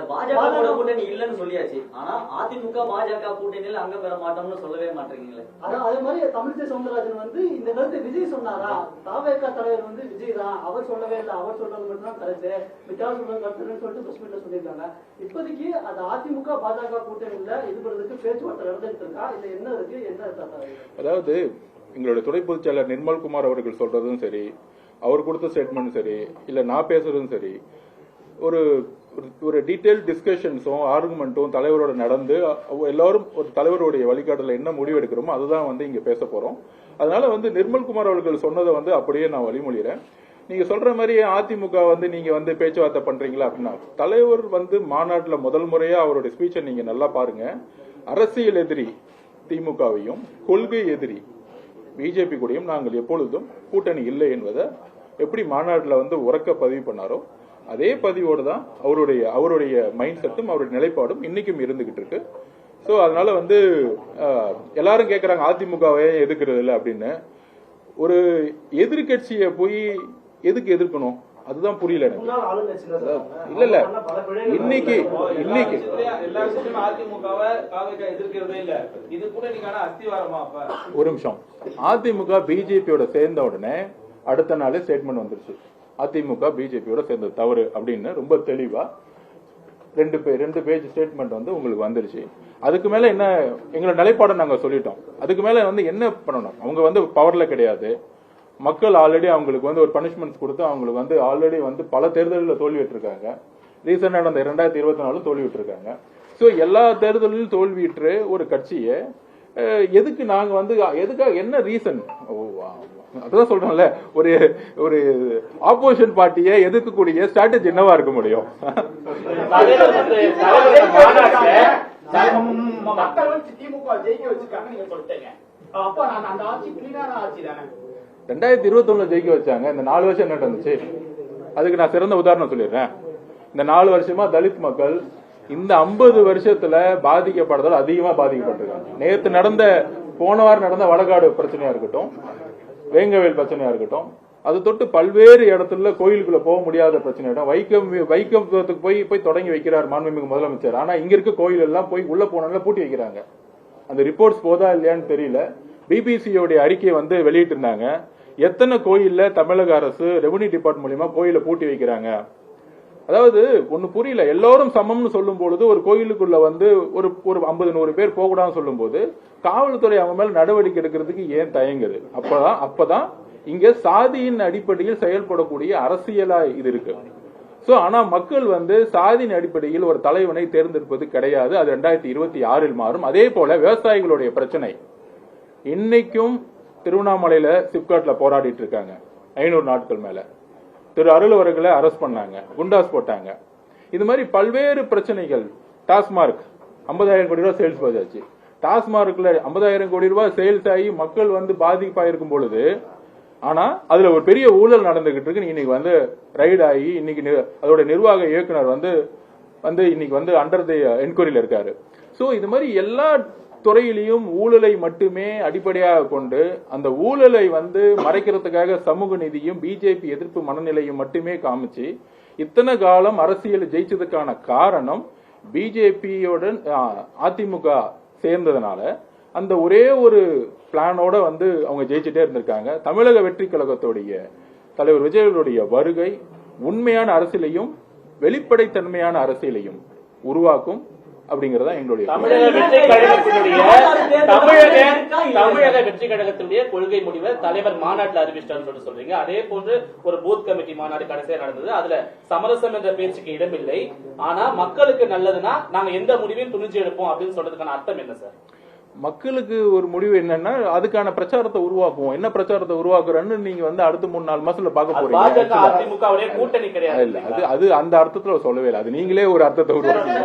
பாஜக கூட்டணி இல்லன்னு சொல்லியாச்சு. ஆனா அதிமுக பாஜக கூட்டணியில அங்கம் பெற மாட்டோம்னு சொல்லவே மாட்டேங்கிறீங்களே. அதே மாதிரி தமிழிசை சவுந்தரராஜன் வந்து இந்த கருத்து விஜய் சொன்னாரா? தாவேகா தலைவர் வந்து விஜய் தான், அவர் சொல்லவே இல்லை, அவர் சொல்றது மட்டும் தான் கருத்து, விட்டால் சொல்ற கருத்துன்னு சொல்லிட்டு பிரஸ் மீட்ல சொல்லியிருக்காங்க. இப்போதைக்கு அது அதிமுக பாஜக கூட்டணியில ஈடுபடுறதுக்கு பேச்சுவார்த்தை நடந்துட்டு இருக்கா? இல்ல என்ன இருக்கு, என்ன இருக்கா? அதாவது எங்களுடைய துணை பொதுச் செயலர் நிர்மல்குமார் அவர்கள் சொல்றதும் சரி, அவர் கொடுத்த ஸ்டேட்மெண்ட் சரி, இல்ல நான் பேசுறதும் சரி, ஒரு ஒரு டீடைல் டிஸ்கஷன்ஸும் ஆர்குமெண்ட்டும் தலைவரோட நடந்து எல்லாரும் ஒரு தலைவருடைய வழிகாட்டல என்ன முடிவு எடுக்கிறோமோ அதுதான் வந்து இங்க பேச போறோம். அதனால வந்து நிர்மல்குமார் அவர்கள் சொன்னதை வந்து அப்படியே நான் வழிமொழிகிறேன். நீங்க சொல்ற மாதிரி அதிமுக வந்து நீங்க வந்து பேச்சுவார்த்தை பண்றீங்களா அப்படின்னா, தலைவர் வந்து மாநாட்டில் முதல் முறையா அவருடைய ஸ்பீச்சை நீங்க நல்லா பாருங்க. அரசியல் எதிரி திமுகவையும் கொள்கை எதிரி பிஜேபி கூடயும் நாங்கள் எப்பொழுதும் கூட்டணி இல்லை என்பதை எப்படி மாநாட்டில் வந்து உறக்க பதிவு பண்ணாரோ அதே பதிவோடு தான் அவருடைய மைண்ட் செட்டும் அவருடைய நிலைப்பாடும் இன்னைக்கும் இருந்துகிட்டு இருக்கு. ஸோ அதனால வந்து எல்லாரும் கேட்கறாங்க அதிமுகவை எதிர்க்கிறது இல்லை அப்படின்னு. ஒரு எதிர்கட்சியை போய் எதுக்கு எதிர்க்கணும் அதுதான் புரியல எனக்கு. இல்ல இன்னைக்கு ஒரு நிமிஷம், அதிமுக பிஜேபியோட சேர்ந்த உடனே அடுத்த நாளே ஸ்டேட்மெண்ட் வந்துருச்சு, அதிமுக பிஜேபியோட சேர்ந்தது தவறு அப்படின்னு ரொம்ப தெளிவா ரெண்டு பேஜ் ஸ்டேட்மெண்ட் வந்து உங்களுக்கு வந்துருச்சு. அதுக்கு மேல என்ன எங்களோட நிலைப்பாடை நாங்க சொல்லிட்டோம். அதுக்கு மேல வந்து என்ன பண்ணணும், அவங்க வந்து பவர்ல கிடையாது. மக்கள் ஆல்ரெடி அவங்களுக்கு வந்து ஒரு பனிஷ்மெண்ட் கொடுத்து அவங்களுக்கு வந்து ஆல்ரெடி வந்து பல தேர்தலில் தோல்வியிட்டிருக்காங்க. ரீசெண்டா நடந்த 2024 தோல்வியிட்டிருக்காங்க. ஸோ எல்லா தேர்தலிலும் தோல்வியிட்டு ஒரு கட்சியை எதுக்கு நாங்க வந்து எதுக்காக என்ன ரீசன், அதான் சொல்றோம்ல, ஒரு ஆப்போசிஷன் பார்ட்டியை எதிர்க்கக்கூடிய ஸ்ட்ராட்டஜி என்னவா இருக்க முடியும்? திமுக ஜெயிக்க வச்சிருக்காங்க நீங்க சொல்லிட்டீங்க. அப்ப அந்த ஆட்சி கிளீனான ஆட்சி தானே? 2021 ஜெயிக்க வச்சாங்க. இந்த 4 வருஷம் என்ன நடந்துச்சு? அதுக்கு நான் சிறந்த உதாரணம் சொல்லிடுறேன். இந்த 4 வருஷமா தலித் மக்கள் இந்த 50 வருஷத்துல பாதிக்கப்படுறதால அதிகமா பாதிக்கப்பட்டிருக்காங்க. நேற்று நடந்த போன வாரம் நடந்த வடகாடு பிரச்சனையா இருக்கட்டும், வேங்கவேல் பிரச்சனையா இருக்கட்டும், அது தொட்டு பல்வேறு இடத்துல கோயிலுக்குள்ள போக முடியாத பிரச்சனை. வைக்கத்துக்கு போய் தொடங்கி வைக்கிறார் மாண்புமிகு முதலமைச்சர். ஆனா இங்க இருக்க கோயில் எல்லாம் போய் உள்ள போனால பூட்டி வைக்கிறாங்க. அந்த ரிப்போர்ட்ஸ் போதா இல்லையான்னு தெரியல. பிபிசியோடைய அறிக்கையை வந்து வெளியிட்டு இருந்தாங்க. எத்தனை கோயில்ல தமிழக அரசு ரெவன்யூ டிபார்ட்மெண்ட் மூலியமா கோயில பூட்டி வைக்கிறாங்க. அதாவது ஒண்ணு புரியல, எல்லாரும் சமம்னு சொல்லும் பொழுது ஒரு கோயிலுக்குள்ள வந்து ஒரு 50-100 பேர் போகக்கூடாதுன்னு சொல்லும் போது காவல்துறை அவங்க மேல நடவடிக்கை எடுக்கிறதுக்கு ஏன் தயங்குது? அப்பதான் இங்க சாதியின் அடிப்படையில் செயல்படக்கூடிய அரசியலா இது இருக்கு. சோ ஆனா மக்கள் வந்து சாதியின் அடிப்படையில் ஒரு தலைவனை தேர்ந்தெடுப்பது கிடையாது. அது 2026 மாறும். அதே போல விவசாயிகளுடைய பிரச்சனை இன்னைக்கும் திருவண்ணாமலையில சிப்காட்ல போராடிட்டு இருக்காங்க. 500 நாட்கள் மேல திரு அருள்வர்களை அரெஸ்ட் பண்ணாங்க, குண்டாஸ் போட்டாங்க. இது மாதிரி பல்வேறு பிரச்சனைகள். டாஸ்மார்க் 50,000 கோடி ரூபாய் சேல்ஸ் போயாச்சு. டாஸ்மார்க்ல 50,000 கோடி ரூபாய் சேல்ஸ் ஆகி மக்கள் வந்து பாதிப்பாயிருக்கும் பொழுது, ஆனா அதுல ஒரு பெரிய ஊழல் நடந்துகிட்டு இருக்கு. இன்னைக்கு வந்து ரைடு ஆகி இன்னைக்கு அதோட நிர்வாக இயக்குனர் வந்து இன்னைக்கு வந்து அண்டர் தி என்கொயரியில இருக்காரு. சோ இது மாதிரி எல்லா துறையிலையும் ஊழலை மட்டுமே அடிப்படையாக கொண்டு அந்த ஊழலை வந்து மறைக்கிறதுக்காக சமூக நீதியும் பிஜேபி எதிர்ப்பு மனநிலையும் மட்டுமே காமிச்சு இத்தனை காலம் அரசியல் ஜெயிச்சதுக்கான காரணம் பிஜேபியுடன் அதிமுக சேர்ந்ததுனால அந்த ஒரே ஒரு பிளானோட வந்து அவங்க ஜெயிச்சுட்டே இருந்திருக்காங்க. தமிழக வெற்றி கழகத்துடைய தலைவர் விஜயனுடைய வருகை உண்மையான அரசியலையும் வெளிப்படைத்தன்மையான அரசியலையும் உருவாக்கும் அப்படிங்கறதா எங்களுடைய தமிழக வெற்றி கழகத்தினுடைய கொள்கை முடிவை தலைவர் மாநாட்டில் அறிவிச்சிட்டார் சொல்றீங்க. அதே போன்று ஒரு பூத் கமிட்டி மாநாடு கடைசியா நடந்தது. அதுல சமரசம் என்ற பேச்சுக்கு இடமில்லை. ஆனா மக்களுக்கு நல்லதுன்னா நாங்க எந்த முடிவையும் துணிஞ்சு எடுப்போம் அப்படின்னு சொல்றதுக்கான அர்த்தம் என்ன சார்? மக்களுக்கு ஒரு முடிவு என்னன்னா அதுக்கான பிரச்சாரத்தை உருவாக்குவோம். என்ன பிரச்சாரத்தை உருவாக்குறன்னு நீங்க வந்து அடுத்த 3-4 மாசத்துல பாக்க போறீங்க. கூட்டணி கிடையாது. அது அந்த அர்த்தத்துல சொல்லவே இல்லை. அது நீங்களே ஒரு அர்த்தத்தை உருவாக்குறீங்க.